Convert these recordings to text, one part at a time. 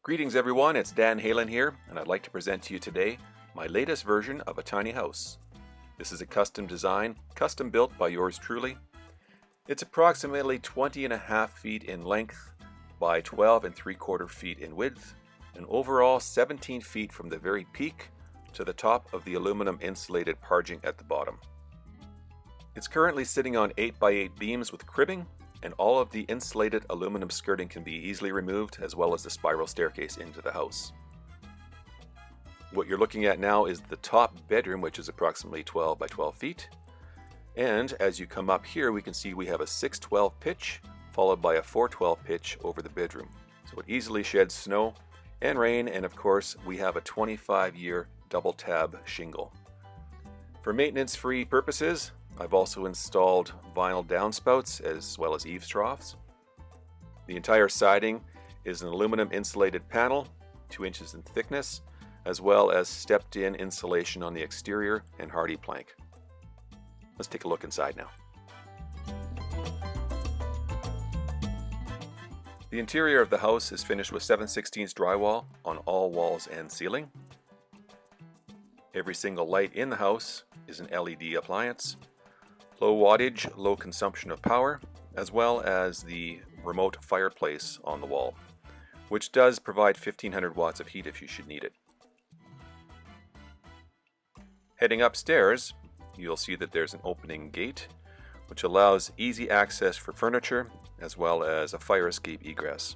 Greetings everyone, it's Dan Halen here, and I'd like to present to you today my latest version of a tiny house. This is a custom design, custom built by yours truly. It's approximately 20.5 feet in length by 12.75 feet in width, and overall 17 feet from the very peak to the top of the aluminum insulated parging at the bottom. It's currently sitting on 8x8 beams with cribbing, and all of the insulated aluminum skirting can be easily removed, as well as the spiral staircase into the house. What you're looking at now is the top bedroom, which is approximately 12 by 12 feet. And as you come up here, we can see we have a 6/12 pitch, followed by a 4/12 pitch over the bedroom. So it easily sheds snow and rain, and of course, we have a 25-year double tab shingle. For maintenance-free purposes, I've also installed vinyl downspouts as well as eaves troughs. The entire siding is an aluminum insulated panel, 2 inches in thickness, as well as stepped-in insulation on the exterior and hardy plank. Let's take a look inside now. The interior of the house is finished with 7/16 drywall on all walls and ceiling. Every single light in the house is an LED appliance. Low wattage, low consumption of power, as well as the remote fireplace on the wall, which does provide 1500 watts of heat if you should need it. Heading upstairs, you'll see that there's an opening gate, which allows easy access for furniture, as well as a fire escape egress.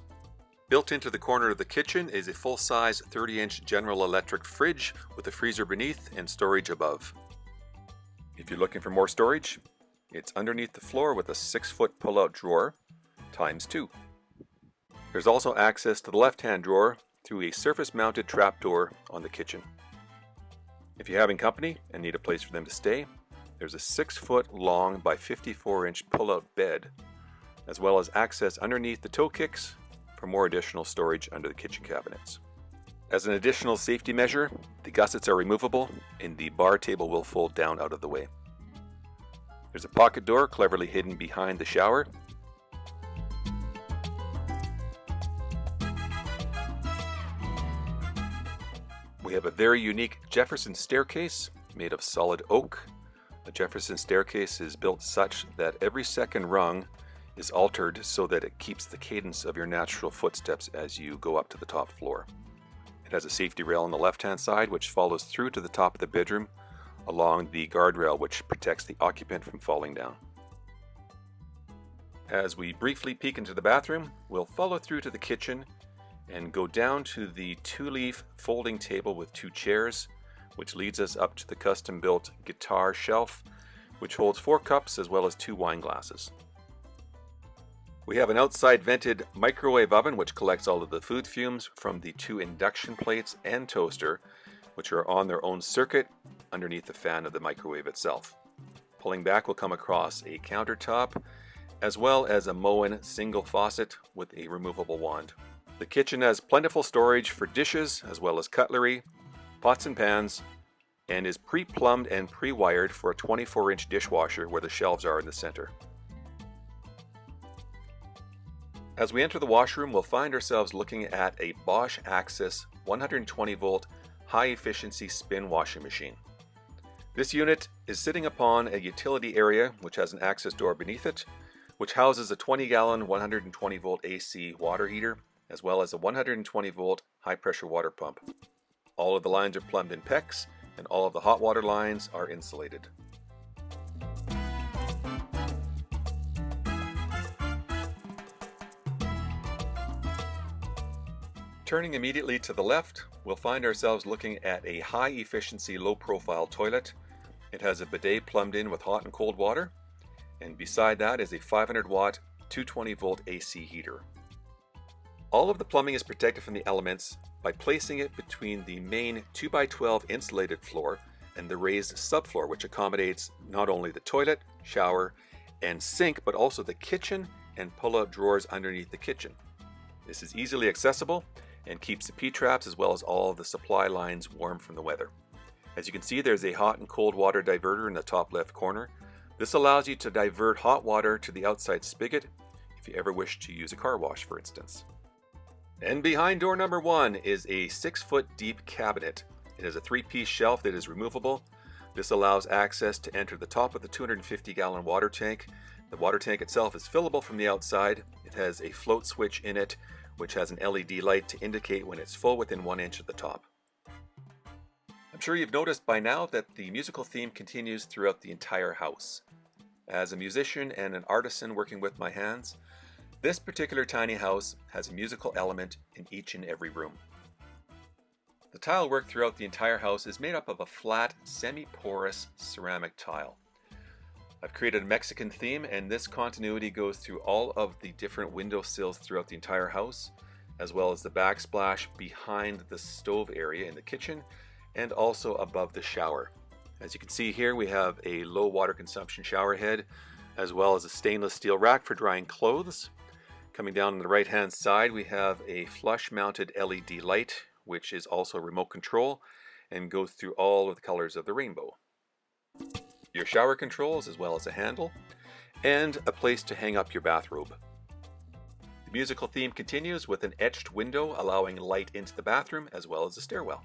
Built into the corner of the kitchen is a full-size 30-inch General Electric fridge with a freezer beneath and storage above. If you're looking for more storage, it's underneath the floor with a 6-foot pull-out drawer ×2. There's also access to the left-hand drawer through a surface-mounted trapdoor on the kitchen. If you're having company and need a place for them to stay, there's a 6-foot long by 54-inch pull-out bed, as well as access underneath the toe kicks for more additional storage under the kitchen cabinets. As an additional safety measure, the gussets are removable and the bar table will fold down out of the way. There's a pocket door cleverly hidden behind the shower. We have a very unique Jefferson staircase made of solid oak. The Jefferson staircase is built such that every second rung is altered so that it keeps the cadence of your natural footsteps as you go up to the top floor. It has a safety rail on the left-hand side which follows through to the top of the bedroom along the guardrail which protects the occupant from falling down. As we briefly peek into the bathroom, we'll follow through to the kitchen and go down to the 2-leaf folding table with 2 chairs, which leads us up to the custom-built guitar shelf, which holds 4 cups as well as 2 wine glasses. We have an outside vented microwave oven which collects all of the food fumes from the 2 induction plates and toaster, which are on their own circuit underneath the fan of the microwave itself. Pulling back will come across a countertop, as well as a Moen single faucet with a removable wand. The kitchen has plentiful storage for dishes, as well as cutlery, pots and pans, and is pre-plumbed and pre-wired for a 24-inch dishwasher where the shelves are in the center. As we enter the washroom, we'll find ourselves looking at a Bosch Axis 120-volt high-efficiency spin washing machine. This unit is sitting upon a utility area which has an access door beneath it, which houses a 20-gallon 120-volt AC water heater, as well as a 120-volt high-pressure water pump. All of the lines are plumbed in PEX, and all of the hot water lines are insulated. Turning immediately to the left, we'll find ourselves looking at a high-efficiency, low-profile toilet. It has a bidet plumbed in with hot and cold water, and beside that is a 500-watt 220-volt AC heater. All of the plumbing is protected from the elements by placing it between the main 2x12 insulated floor and the raised subfloor, which accommodates not only the toilet, shower, and sink, but also the kitchen and pull-out drawers underneath the kitchen. This is easily accessible and keeps the P-traps as well as all of the supply lines warm from the weather. As you can see, there's a hot and cold water diverter in the top left corner. This allows you to divert hot water to the outside spigot if you ever wish to use a car wash, for instance. And behind door number 1 is a 6-foot deep cabinet. It has a 3-piece shelf that is removable. This allows access to enter the top of the 250-gallon water tank. The water tank itself is fillable from the outside. It has a float switch in it, which has an LED light to indicate when it's full within 1 inch of the top. I'm sure you've noticed by now that the musical theme continues throughout the entire house. As a musician and an artisan working with my hands, this particular tiny house has a musical element in each and every room. The tile work throughout the entire house is made up of a flat, semi-porous ceramic tile. I've created a Mexican theme, and this continuity goes through all of the different window sills throughout the entire house, as well as the backsplash behind the stove area in the kitchen, and also above the shower. As you can see here, we have a low water consumption shower head, as well as a stainless steel rack for drying clothes. Coming down on the right hand side, we have a flush mounted LED light, which is also remote control and goes through all of the colors of the rainbow. Your shower controls, as well as a handle, and a place to hang up your bathrobe. The musical theme continues with an etched window allowing light into the bathroom as well as the stairwell.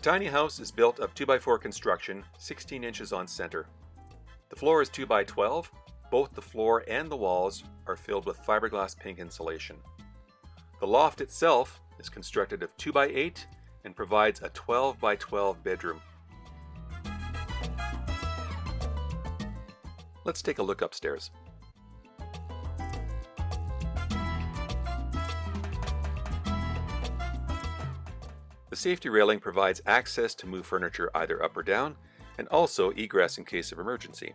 Tiny house is built of 2x4 construction, 16 inches on center. The floor is 2x12. Both the floor and the walls are filled with fiberglass pink insulation. The loft itself is constructed of 2x8 and provides a 12x12 bedroom. Let's take a look upstairs. The safety railing provides access to move furniture either up or down, and also egress in case of emergency.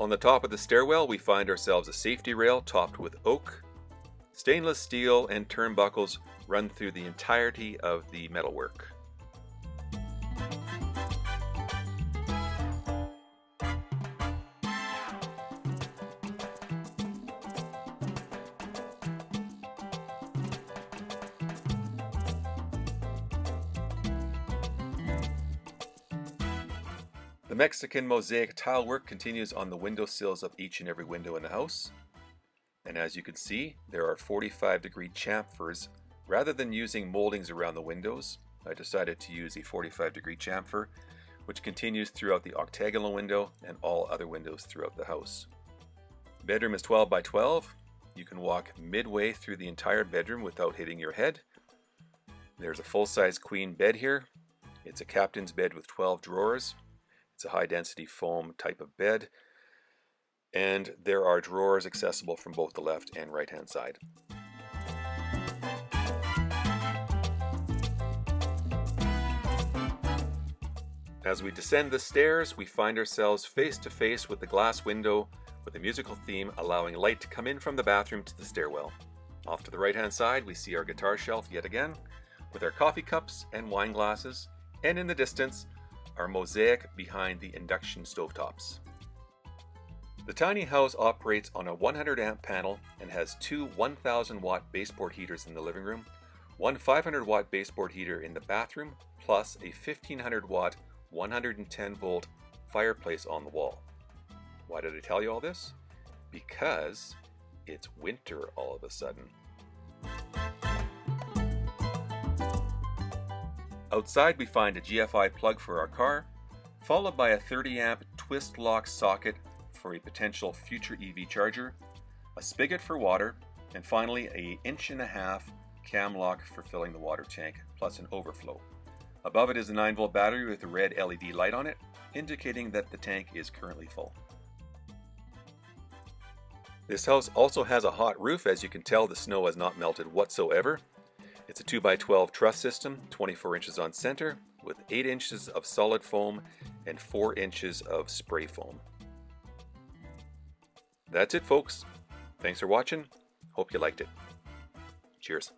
On the top of the stairwell, we find ourselves a safety rail topped with oak. Stainless steel and turnbuckles run through the entirety of the metalwork. The Mexican mosaic tile work continues on the window sills of each and every window in the house. And as you can see, there are 45-degree chamfers. Rather than using moldings around the windows, I decided to use a 45-degree chamfer, which continues throughout the octagonal window and all other windows throughout the house. The bedroom is 12x12. You can walk midway through the entire bedroom without hitting your head. There's a full-size queen bed here. It's a captain's bed with 12 drawers. It's a high-density foam type of bed, and there are drawers accessible from both the left and right-hand side. As we descend the stairs, we find ourselves face to face with the glass window with a musical theme allowing light to come in from the bathroom to the stairwell. Off to the right-hand side, we see our guitar shelf yet again, with our coffee cups and wine glasses, and in the distance, our mosaic behind the induction stovetops. The tiny house operates on a 100 amp panel and has two 1000 watt baseboard heaters in the living room, one 500 watt baseboard heater in the bathroom, plus a 1500 watt 110 volt fireplace on the wall. Why did I tell you all this? Because it's winter all of a sudden. Outside we find a GFI plug for our car, followed by a 30 amp twist lock socket for a potential future EV charger, a spigot for water, and finally an 1.5 inch cam lock for filling the water tank, plus an overflow. Above it is a 9 volt battery with a red LED light on it, indicating that the tank is currently full. This house also has a hot roof. As you can tell, the snow has not melted whatsoever. It's a 2x12 truss system, 24 inches on center, with 8 inches of solid foam and 4 inches of spray foam. That's it, folks. Thanks for watching. Hope you liked it. Cheers.